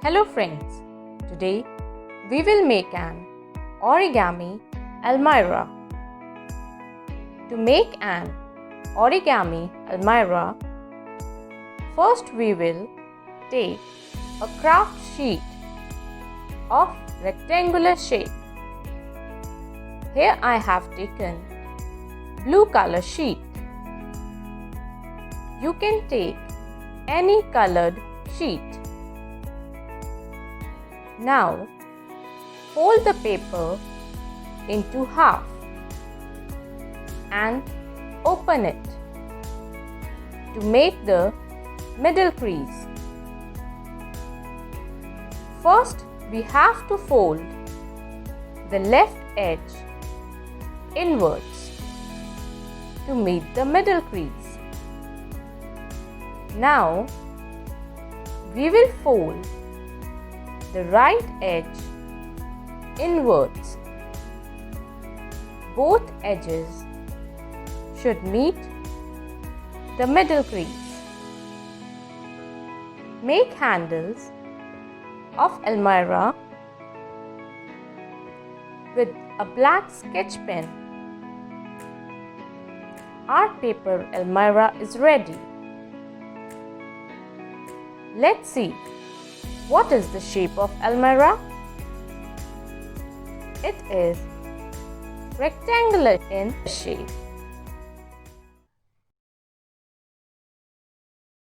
Hello friends, today we will make an origami Almirah. To make an origami Almirah, first we will take a craft sheet of rectangular shape. Here I have taken blue color sheet. You can take any colored sheet. Now, fold the paper into half and open it to make the middle crease. First, we have to fold the left edge inwards to meet the middle crease. Now, we will fold the right edge inwards. Both edges should meet the middle crease. Make handles of Almirah with a black sketch pen. Our paper Almirah is ready. Let's see what is the shape of Almirah. It is rectangular in shape.